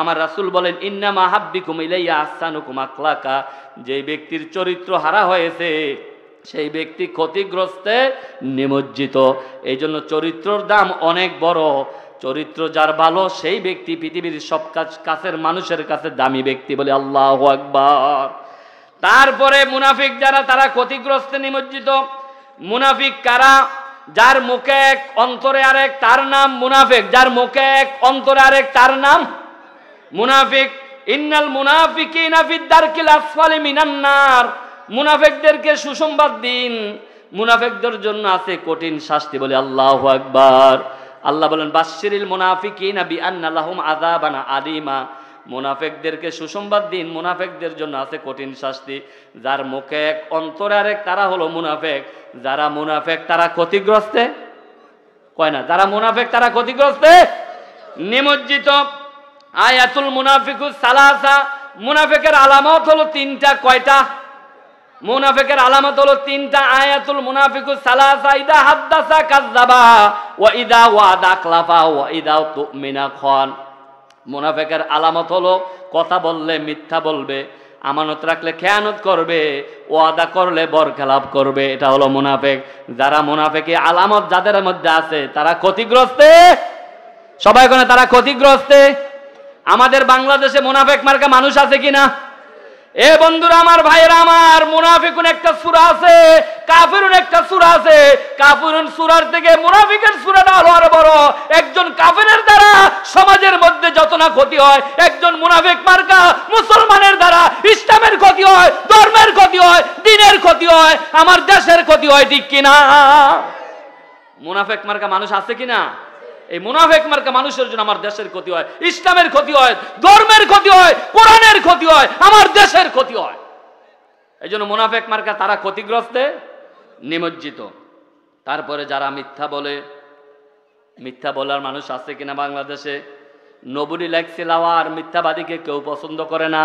আমার রাসূল বলেন ইন্নামা হাব্বিকুম ইলাইয়া আহসানুকুম আখলাকা, যেই ব্যক্তির চরিত্র হারা হয়েছে সেই ব্যক্তি ক্ষতিগ্রস্তে নিমজ্জিত। এই জন্য চরিত্রের দাম অনেক বড়। চরিত্র যার ভালো সেই ব্যক্তি পৃথিবীর সব কাছের মানুষের কাছে দামি ব্যক্তি বলে আল্লাহু আকবার। তারপরে মুনাফিক যারা, তারা ক্ষতিগ্রস্তে নিমজ্জিত। মুনাফিক কারা? যার মুখে এক অন্তরে আরেক, তার নাম মুনাফিক। যার মুখে এক অন্তরে আরেক, তার নাম মুনাফিক। ইন্নাল মুনাফিকিনা ফিদ দারকিল আসফালি মিনান নার। মুনাফিকদেরকে সুসংবাদ দিন, মুনাফিকদের জন্য আছে কঠিন শাস্তি বলে আল্লাহু আকবার। আল্লাহ বলেন বাশশিরিল মুনাফিকিনা বিআন্না লাহুম আযাবান আলিমা। মুনাফিকদেরকে সুসংবাদ দিন, মুনাফিকদের জন্য আছে কঠিন শাস্তি। যার মুখে এক অন্তরে আরেক, তারা হলো মুনাফিক। যারা মুনাফিক তারা ক্ষতিগ্রস্তে, কয় না, যারা মুনাফিক তারা ক্ষতিগ্রস্তে নিমজ্জিত। আয়াতুল মুনাফিকুস সালাসা। মুনাফিকের আলামত হলো তিনটা। কয়টা? মুনাফিকের আলামত হলো তিনটা। আয়াতুল মুনাফিকুস সালাসা। ইদা হাদ্দাসা কাযাবা ওয়া ইদা ওয়াদা আখলাফা ওয়া ইদা তুমিনা খান। মুনাফিকের আলামত হলো কথা বললে মিথ্যা বলবে, আমানত রাখলে খেয়ানত করবে, ওয়াদা করলে বরখেলাপ করবে। এটা হলো মুনাফিক। যারা মুনাফিকের আলামত যাদের মধ্যে আছে তারা ক্ষতিগ্রস্তে। সবাই কোনে তারা ক্ষতিগ্রস্তে। আমাদের বাংলাদেশে মুনাফিক মার্কা মানুষ আছে কিনা? এ বন্ধুরা আমার, ভাইয়েরা আমার, মুনাফিকুন একটা সূরা আছে, কাফিরুন একটা সূরা আছে। কাফিরুন সূরার থেকে মুনাফিকের সূরাটা হলো আরো বড়। একজন কাফিরের দ্বারা সমাজের মধ্যে যত না ক্ষতি হয়, একজন মুনাফিক মার্কা মুসলমানের দ্বারা ইসলামের ক্ষতি হয়, ধর্মের ক্ষতি হয়, দ্বীনের ক্ষতি হয়, আমার দেশের ক্ষতি হয়। ঠিক কিনা? মুনাফিক মার্কা মানুষ আছে কিনা? এই মুনাফিক মার্কা মানুষের জন্য আমার দেশের ক্ষতি হয়, ইসলামের ক্ষতি হয়, ধর্মের ক্ষতি হয়, কোরআনের ক্ষতি হয়, আমার দেশের ক্ষতি হয়। এই জন্য মুনাফিক মার্কা তারা ক্ষতিগ্রস্তে নিমজ্জিত। তারপরে যারা মিথ্যা বলে, মিথ্যা বলার মানুষ আছে কিনা বাংলাদেশে? নবুরি লেখছিল আর মিথ্যাবাদীকে কেউ পছন্দ করে না।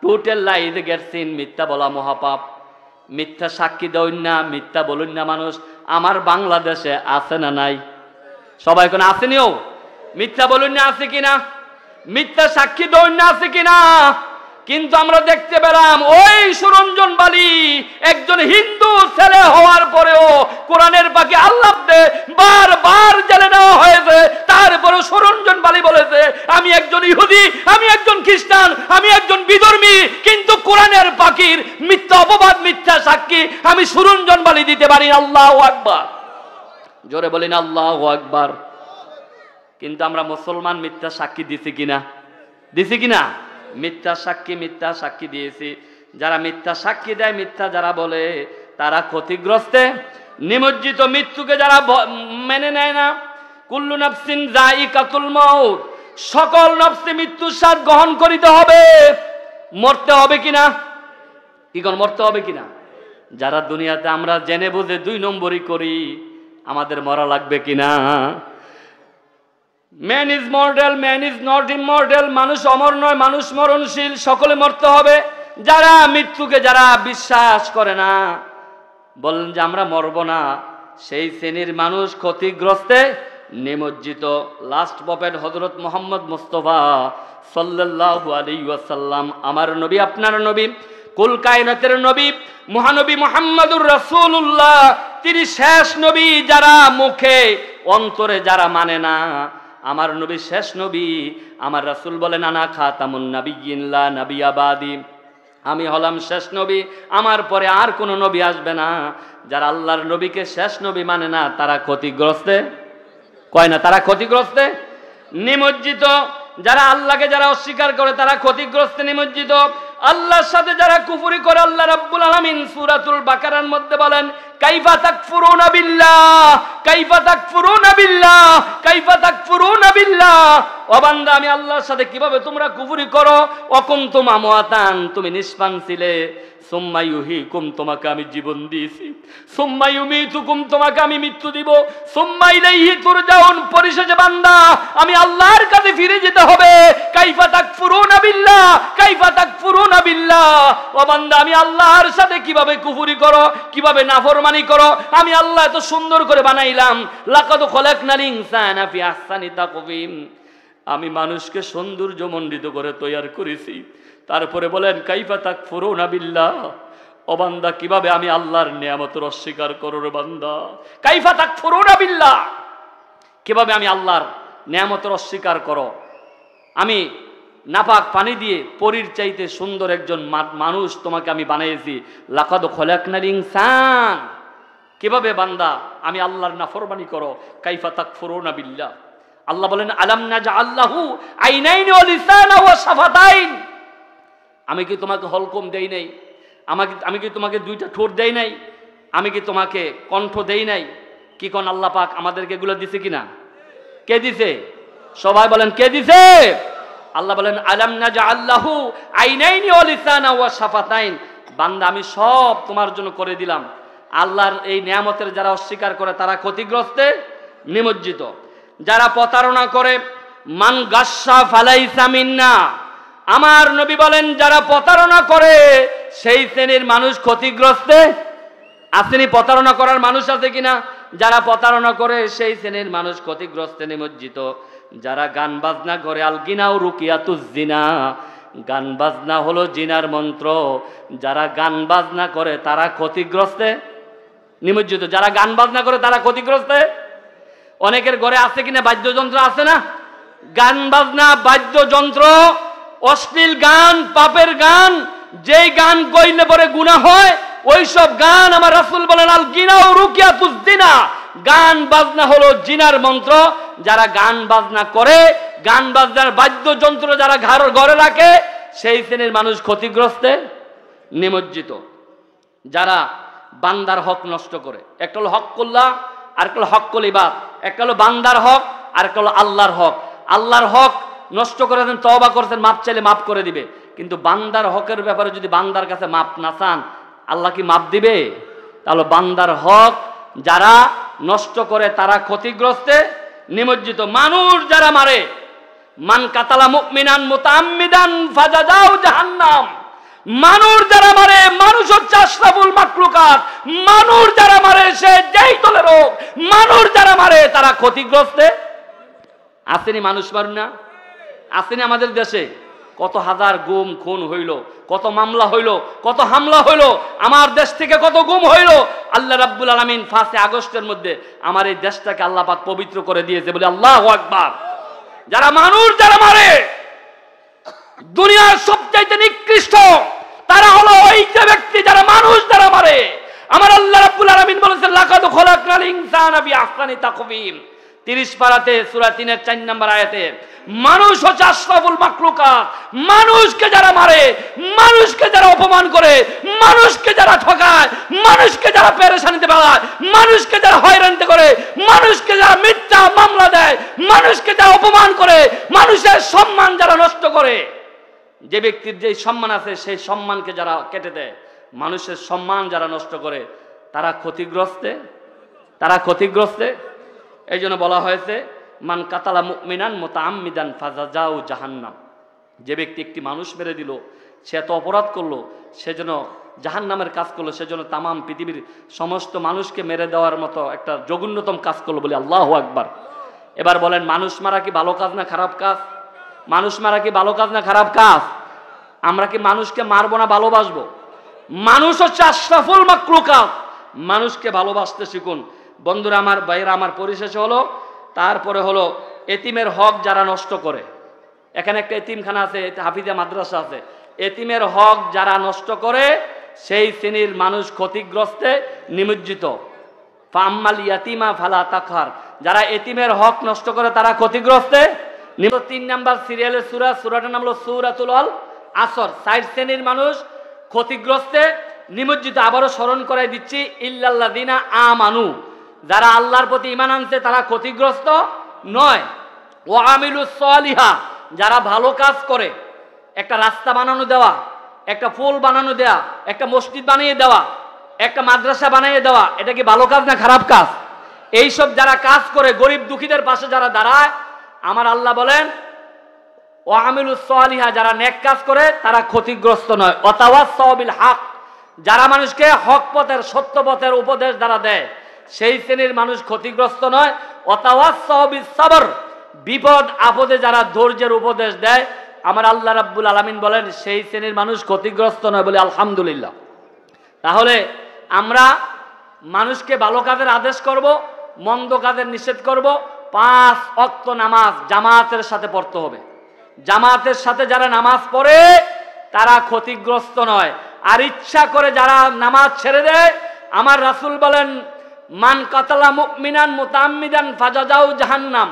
টোটাল লাইজ গেটসিন, মিথ্যা বলা মহাপাপ। মিথ্যা সাক্ষী দেন না, মিথ্যা বলুন না মানুষ। আমার বাংলাদেশে আছে না নাই? সবাই কোন আসেনিও? মিথ্যা বলুন না আছে কিনা? মিথ্যা সাক্ষী দেন না আছে কিনা? কিন্তু আমরা দেখতে পেলাম ওই সুরঞ্জন বালি একজন হিন্দু ছেলে হওয়ার পরেও কোরআনের বাকি আল্লাহ বারবার জেলে নেওয়া হয়েছে। তারপরে সুরঞ্জন বালি বলেছে আমি একজন ইহুদি, আমি একজন খ্রিস্টান, আমি একজন বিধর্মী, কিন্তু কোরআনের পাখির মিথ্যা অপবাদ, মিথ্যা সাক্ষী আমি সুরঞ্জন বালি দিতে পারি। আল্লাহু আকবার, জোরে বলেন আল্লাহু আকবার। কিন্তু আমরা মুসলমান মিথ্যা সাক্ষী দিছি কিনা? দিছি কিনা? মিথ্যা সাক্ষী দিয়েছি। যারা মিথ্যা সাক্ষী দেয়, মিথ্যা যারা বলে, তারা ক্ষতিগ্রস্তে নিমজ্জিত। মৃত্যুকে যারা মেনে নেয় না, কুল্লু নাফসিন যায়িকাতুল মাউত, সকল নফসে মৃত্যুর স্বাদ গ্রহণ করিতে হবে। মরতে হবে কিনা? কি কোন মরতে হবে কিনা? যারা দুনিয়াতে আমরা জেনে বুঝে 2 নম্বরই করি, আমাদের মরা লাগবে কিনা? Man is mortal, man is not immortal. মানুষ অমর নয়, মানুষ মরণশীল, সকলে মরতে হবে। যারা মৃত্যুকে যারা বিশ্বাস করে না, বলেন যে আমরা মরব না, সেই শ্রেণীর মানুষ ক্ষতিগ্রস্তে নিমজ্জিত। লাস্ট প্রফেট হযরত মুহাম্মদ মুস্তাফা সাল্লাল্লাহু আলাইহি ওয়াসাল্লাম, আমার নবী, আপনার নবী, কুল কায়নাতের নবী, মহানবী মুহাম্মদুর রাসূলুল্লাহ, তিনি শেষ নবী। যারা মুখে অন্তরে যারা মানে না, আমার নবী শেষ নবী। আমার রাসূল বলেন আনা খাতামুন নাবিয়্যিন লা নাবিয়্যা বাদি, আমি হলাম শেষ নবী, আমার পরে আর কোনো নবী আসবে না। যারা আল্লাহর নবীকে শেষ নবী মানে না, তারা ক্ষতিগ্রস্তে, কয় না, তারা ক্ষতিগ্রস্তে নিমজ্জিত। যারা আল্লাহকে যারা অস্বীকার করে, তারা ক্ষতিগ্রস্তে নিমজ্জিত। আল্লাহর সাথে যারা কুফরি করে, আল্লাহ রাব্বুল আলামিন সূরাতুল বাকারার মধ্যে বলেন কাইফা তাকফুরুনা বিল্লাহ, কাইফা তাকফুরুনা বিল্লাহ, কাইফা তাকফুরুনা বিল্লাহ। ও বান্দা, আমি আল্লাহর সাথে কিভাবে তোমরা কুফরি করো? ওয়াকুনতুম আমওয়াতান, তুমি নিষ্প্রাণ ছিলে। সুম্মা ইউহীকুম, তোমাকে আমি জীবন দিয়েছি। সুম্মা ইউমীতুকুম, তোমাকে আমি মৃত্যু দিব। সুম্মা ইলাইহি তুরজাউন, পরিশেষে বান্দা আমি আল্লাহর কাছে ফিরে যেতে হবে। কাইফা তাকফুরুনা বিল্লাহ, কাইফা তাকফুরুনা বিল্লাহ। ও বান্দা, আমি আল্লাহর সাথে কিভাবে কুফরি করো, কিভাবে নাফরমানি করো? আমি আল্লাহ এত সুন্দর করে বানাইলাম। লাকাদ খলাকনাল ইনসানা ফি আহসানি তাকওয়িম, আমি মানুষকে সৌন্দর্যমণ্ডিত করে তৈরি করেছি। তারপরে বলেন কাইফা তাকফুরুনা বিল্লাহ ও বান্দা কিভাবে আমি আল্লাহর নিয়ামতের অস্বীকার করো রে বান্দা? কাইফা তাকফুরুনা বিল্লাহ, কিভাবে আমি আল্লাহর নিয়ামতের অস্বীকার করো? আমি নাপাক পানি দিয়ে পরীর চাইতে সুন্দর একজন মানুষ তোমাকে আমি বানিয়েছি। লাকাদ খলাকনাল ইনসান, কিভাবে বান্দা আমি আল্লাহর নাফরমানি করো? কাইফা তাকফুরুনা বিল্লাহ। আল্লাহ বলেন আলাম নাজআল লাহু আইনাইন ওয়া লিসানা ওয়া শাফাতাইন, আমি কি তোমাকে হলকম দেই নাই? আমি কি তোমাকে দুইটা ঠোঁট দেই নাই? আমি কি তোমাকে কণ্ঠ দেই নাই? কি কোন আল্লাহ পাক আমাদেরকে এগুলো দিছে কিনা? কে দিছে? সবাই বলেন কে দিছে? আল্লাহ বলেন আলাম নাজআল লাহু আইনাইন ওয়া লিসানা ওয়া শাফাতাইন, বান্দা আমি সব তোমার জন্য করে দিলাম। আল্লাহর এই নিয়ামতের যারা অস্বীকার করে তারা ক্ষতিগ্রস্তে নিমজ্জিত। যারা প্রতারণা করে, মান গাস্সা ফালাইসা মিন্না, আমার নবী বলেন যারা প্রতারণা করে সেই শ্রেণীর মানুষ ক্ষতিগ্রস্তে আসেনি। প্রতারণা করার মানুষ আছে কিনা? যারা প্রতারণা করে সেই শ্রেণীর মানুষ ক্ষতিগ্রস্তে নিমজ্জিত। যারা গান বাজনা করে, আল গিনাউ রুকিয়াতুজ জিনা, গান বাজনা হলো জিনার মন্ত্র। যারা গান বাজনা করে তারা ক্ষতিগ্রস্তে নিমজ্জিত। যারা গান বাজনা করে তারা ক্ষতিগ্রস্তে। অনেকের ঘরে আছে কিনা বাদ্যযন্ত্র? আছে না? গান বাজনা, বাদ্যযন্ত্র, অশ্লীল গান, পাপের গান, যেই গান কইলে পরে গুনাহ হয় ওই সব গান আমার রাসূল বলেন আল গিনাউ রুকিয়াতুজ জিনা, গান বাজনা হলো জিনার মন্ত্র। যারা গান বাজনা করে, গান বাজনার বাদ্যযন্ত্র যারা ঘরে রাখে সেই শ্রেণীর মানুষ ক্ষতিগ্রস্তে নিমজ্জিত। যারা বান্দার হক নষ্ট করে, একটা হলো হক্কুল্লাহ আর একটা হলো হক্কুল ইবাদ। একটা হলো বান্দার হক আর একটা হলো আল্লাহর হক। আল্লাহর হক নষ্ট করেছেন, তওবা করেছেন, মাপ চাইলে মাপ করে দিবে। কিন্তু বান্দার হকের ব্যাপারে যদি বান্দার কাছে মাপ না চান, আল্লাহ কি মাপ দিবে? তাহলে বান্দার হক যারা নষ্ট করে তারা ক্ষতিগ্রস্তে নিমজ্জিত। মানুষ যারা মারে, মান কাতালা মুমিনান মুতাআম্মিদান ফাজাজাউ জাহান্নাম, মানুষ যারা মারে, মানুষ হচ্ছে আশরাফুল মাখলুকাত, মানুষ যারা মারে সে যেই দলের হোক, মানুষ যারা মারে তারা ক্ষতিগ্রস্তে। আসেনি মানুষ মারুন না? আসেনি আমাদের দেশে? কত হাজার গুম খুন হইল, কত মামলা হইল, কত হামলা হইল, আমার দেশ থেকে কত গুম হইল। আল্লাহ রাব্বুল আলামিন 5 আগস্টের মধ্যে আমার এই দেশটাকে আল্লাহ পাক পবিত্র করে দিয়েছে, বলে আল্লাহু আকবার। যারা মানুষ যারা মারে, দুনিয়ার সবচাইতে নিকৃষ্ট তারা হলো ওই যে ব্যক্তি যারা মানুষ যারা মারে। আমার আল্লাহ রাব্বুল আলামিন বলেছেন লাকাদ খলাকনাল ইনসানা বিআহসানি তাকওয়িম, 30 পারাতে সূরা 3-এর 4 নম্বর আয়াতে। মানুষ হচ্ছে আশরাফুল মাখলুকাত। মানুষকে যারা মারে, মানুষকে যারা অপমান করে, মানুষকে যারা ঠকায়, মানুষকে যারা পেরেশানিতে ফেলায়, মানুষকে যারা হয়রানিতে করে, মানুষকে যারা মিথ্যা মামলা দেয়, মানুষকে যারা অপমান করে, মানুষের সম্মান যারা নষ্ট করে, যে ব্যক্তির যে সম্মান আছে সেই সম্মানকে যারা কেটে দেয়, মানুষের সম্মান যারা নষ্ট করে তারা ক্ষতিগ্রস্তে, তারা ক্ষতিগ্রস্তে। এই জন্য বলা হয়েছে মান কাতালা মুমিনান মুতাআম্মিদান ফাজাজাউ জাহান্নাম, যে ব্যক্তি একটি মানুষ মেরে দিল, সে এত অপরাধ করলো, সেজন্য জাহান্নামের কাজ করলো, সেজন্য তামাম পৃথিবীর সমস্ত মানুষকে মেরে দেওয়ার মতো একটা জঘন্যতম কাজ করলো, বলে আল্লাহু আকবার। এবার বলেন মানুষ মারা কি ভালো কাজ না খারাপ কাজ? মানুষ মারা কি ভালো কাজ না খারাপ কাজ? আমরা কি মানুষকে মারবো না ভালোবাসবো? মানুষ হচ্ছে আশরাফুল মাখলুকাত, মানুষকে ভালোবাসতে শিখুন। বন্ধুরা আমার, ভাইরা আমার, পরিশেষে হলো তারপরে হলো এতিমের হক যারা নষ্ট করে। এখানে একটা এতিমখানা আছে, হাফিজা মাদ্রাসা আছে। এতিমের হক যারা নষ্ট করে সেই শ্রেণীর মানুষ ক্ষতিগ্রস্তে নিমজ্জিত। ফাম্মাল ইয়াতিমা ফালা তাকহার, যারা এতিমের হক নষ্ট করে তারা ক্ষতিগ্রস্তে। 3 নাম্বার সিরিয়ালের সূরা, সূরাটার নাম হলো সূরাতুল আসর। 4 শ্রেণীর মানুষ ক্ষতিগ্রস্তে নিমজ্জিত। আবারও স্মরণ করাই দিচ্ছি, ইল্লাল্লাযিনা আমানু, যারা আল্লাহর প্রতি ঈমান আনছে তারা ক্ষতিগ্রস্ত নয়। ওয়া আমিলুস সালিহা, যারা ভালো কাজ করে, একটা রাস্তা বানানো দেওয়া, একটা পুল বানানো দেওয়া, একটা মসজিদ বানিয়ে দেওয়া, একটা মাদ্রাসা বানিয়ে দেওয়া, এটা কি ভালো কাজ না খারাপ কাজ? এইসব যারা কাজ করে, গরিব দুঃখীদের পাশে যারা দাঁড়ায়, আমার আল্লাহ বলেন ওয়া আমিলুস সালিহা, যারা নেক কাজ করে তারা ক্ষতিগ্রস্ত নয়। ওয়াতাওয়াসাউ বিল হক, যারা মানুষকে হক পথের, সত্য পথের উপদেশ যারা দেয় সেই শ্রেণীর মানুষ ক্ষতিগ্রস্ত নয়। ওয়াতাওয়াসাউ বিস সাবর, বিপদ আপদে যারা ধৈর্যের উপদেশ দেয়, আমার আল্লাহ রাব্বুল আলামিন বলেন সেই শ্রেণীর মানুষ ক্ষতিগ্রস্ত নয়, বলে আলহামদুলিল্লাহ। তাহলে আমরা মানুষকে ভালো কাজের আদেশ করব, মন্দ কাজের নিষেধ করব। 5 ওয়াক্ত নামাজ জামাতের সাথে পড়তে হবে। জামাতের সাথে যারা নামাজ পড়ে তারা ক্ষতিগ্রস্ত নয়। আর ইচ্ছা করে যারা নামাজ ছেড়ে দেয়, আমার রাসূল বলেন, মান কাতালা মুমিনান মুতাআম্মিদান ফাজাজাউ জাহান্নাম।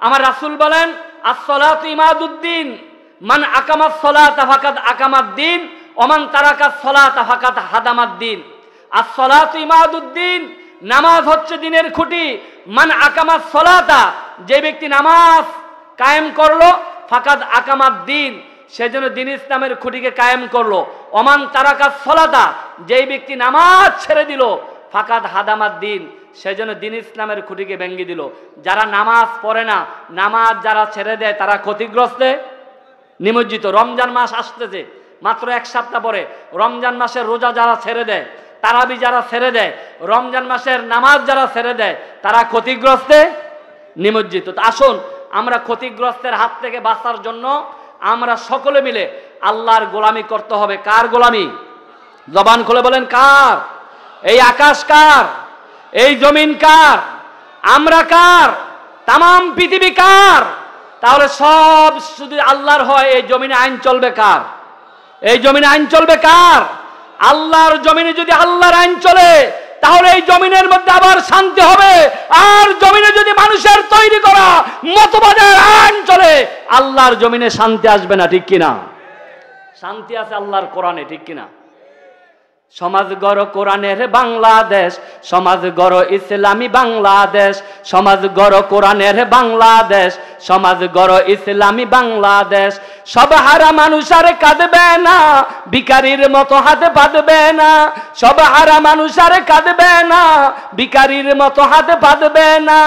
আমার রাসূল বলেন, আস-সালাতু ইমাদুদ্দিন, মান আকামাস সালাতা ফাকাদ আকামাদ্দিন ওয়া মান তারাকাস সালাতা ফাকাদ হাদামাদ্দিন। আস-সালাতু ইমাদুদ্দিন, নামাজ হচ্ছে দিনের খুঁটি। মান আকামাস সালাতা, যে ব্যক্তি নামাজ কায়েম করলো, ফাকাদ আকামাদ্দিন, সেজন্য দিন ইসলামের খুঁটিকে কায়েম করলো। ওমান তারাকাস সালাতা, যেই ব্যক্তি নামাজ ছেড়ে দিল, ফাকাদ হাদামাদ্দিন, সেজন্য দিন ইসলামের খুঁটিকে ভেঙে দিল। যারা নামাজ পড়ে না, নামাজ যারা ছেড়ে দেয়, তারা ক্ষতিগ্রস্তে নিমজ্জিত। রমজান মাস আসতেছে, মাত্র 1 সপ্তাহ পরে। রমজান মাসের রোজা যারা ছেড়ে দেয়, তারাবি যারা ছেড়ে দেয়, রমজান মাসের নামাজ যারা ছেড়ে দেয়, তারা ক্ষতিগ্রস্তে নিমজ্জিত। তো আসুন, আমরা ক্ষতিগ্রস্তের হাত থেকে বাঁচার জন্য আমরা সকলে মিলে আল্লাহর গোলামি করতে হবে। কার গোলামি? জবান খুলে বলেন, কার? এই আকাশ কার? এই জমিন কার? আমরা কার? তামাম পৃথিবী কার? তাহলে সব শুধু আল্লাহর হয়। এই জমিনে আইন চলবে কার? এই জমিনে আইন চলবে কার? আল্লাহর জমিনে যদি আল্লাহর আইন চলে, তাহলে এই জমিনের মধ্যে আবার শান্তি হবে। আর জমিনে যদি মানুষের তৈরি করা মতবাদের আইন চলে, আল্লাহর জমিনে শান্তি আসবে না, ঠিক কিনা? শান্তি আছে আল্লাহর কোরআনে, ঠিক কিনা? সমাজ গড় কোরআনের বাংলাদেশ, সমাজ গড় ইসলামী বাংলাদেশ, সমাজ গড় কোরআনের বাংলাদেশ, সমাজ গড় ইসলামী বাংলাদেশ। সব হারা মানুষ আর কাঁদবে না, ভিখারির মতো হাতে পাতবে না। সব হারা মানুষ আর কাঁদবে না, ভিখারির মতো হাতে পাতবে না।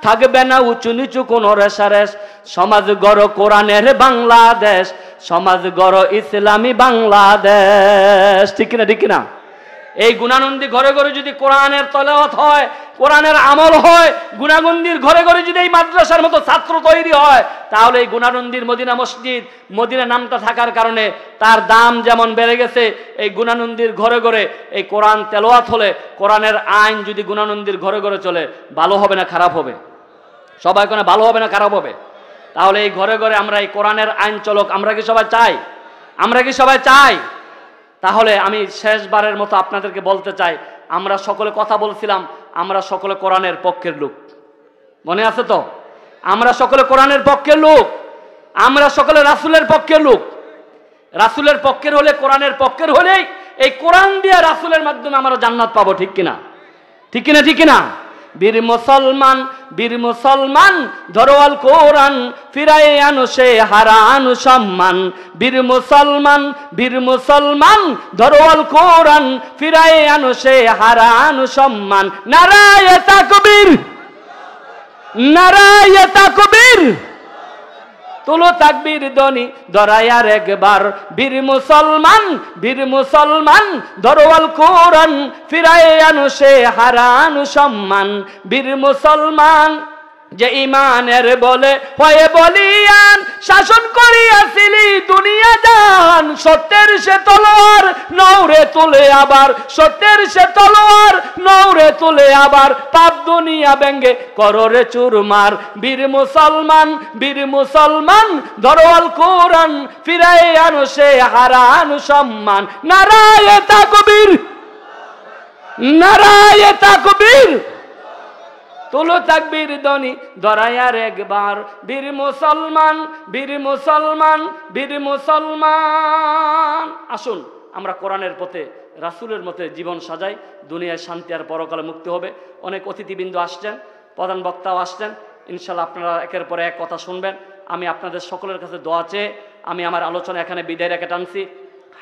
থাকবে না উঁচু নিচু কোনো রেশারেশ। সমাজ গড় কোরআনের বাংলাদেশ, সমাজ গড় ইসলামী বাংলাদেশ, ঠিক কিনা? ঠিক কিনা? এই গুণানন্দী ঘরে ঘরে যদি কোরআনের তেলাওয়াত হয়, কোরআনের আমল হয়, গুণানন্দীর ঘরে ঘরে যদি এই মাদ্রাসার মতো ছাত্র তৈরি হয়, তাহলে এই গুণানন্দীর মদিনা মসজিদ, মদিনা নামটা থাকার কারণে তার দাম যেমন বেড়ে গেছে, এই গুণানন্দীর ঘরে ঘরে এই কোরআন তেলাওয়াত হলে, কোরআনের আইন যদি গুণানন্দীর ঘরে ঘরে চলে, ভালো হবে না খারাপ হবে? সবাই কোনে ভালো হবে না খারাপ হবে? তাহলে এই ঘরে ঘরে আমরা এই কোরআনের আইন চলক, আমরা কি সবাই চাই? আমরা কি সবাই চাই? তাহলে আমি শেষবারের মতো আপনাদেরকে বলতে চাই, আমরা সকলে কথা বলছিলাম, আমরা সকলে কোরআনের পক্ষের লোক, মনে আছে তো? আমরা সকলে কোরআনের পক্ষের লোক, আমরা সকলে রাসূলের পক্ষের লোক। রাসূলের পক্ষের হলে, কোরআনের পক্ষের হলেই এই কোরআন দিয়ে রাসূলের মাধ্যমে আমরা জান্নাত পাবো, ঠিক কিনা? ঠিক কিনা? ঠিক কিনা? বীর মুসলমান, বীর মুসলমান, ধরোয়াল কোরআন, ফিরায়ে আনো সে হারানো সম্মান। বীর মুসলমান, বীর মুসলমান, ধরোয়াল কোরআন, ফিরায়ে আনো সে হারানো সম্মান। নারায়ে তাকবীর, নারায়ে তাকবীর, তুলো তাকবীর ধ্বনি দরায়ার একবার। বীর মুসলমান, বীর মুসলমান, ধরোয়াল কোরআন, ফিরায়ে আনো সে হারানো সম্মান। বীর মুসলমান, যে ইমানের বলে হয়ে বলিয়ান, শাসন করিয়াছিলি দুনিয়া জান। সত্যের সে তলোয়ার নৌরে তুলে আবার, সত্যের সে তলোয়ার নৌরে তুলে আবার, পাপ দুনিয়া ব্যঙ্গে কররে চুরমার। বীর মুসলমান, বীর মুসলমান, ধরোয়াল কোরআন, ফিরায়ে আনো সে হারানো সম্মান। নারায়ে তাকবীর, নারায়ে তাকবীর, তুলো তাকবীর ধ্বনি দরায়ার একবার। বীর মুসলমান, বীর মুসলমান, বীর মুসলমান। আসুন আমরা কোরআনের পথে, রাসূলের মতে জীবন সাজাই, দুনিয়ায় শান্তি আর পরকালে মুক্তি হবে। অনেক অতিথিবৃন্দ আসছেন, প্রধান বক্তাও আসছেন, ইনশাআল্লাহ আপনারা একের পর এক কথা শুনবেন। আমি আপনাদের সকলের কাছে দোয়া চেয়ে আমি আমার আলোচনা এখানে বিদায় রেখে টানছি।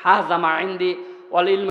হাযা মা ইনদি ওয়াল ইলম।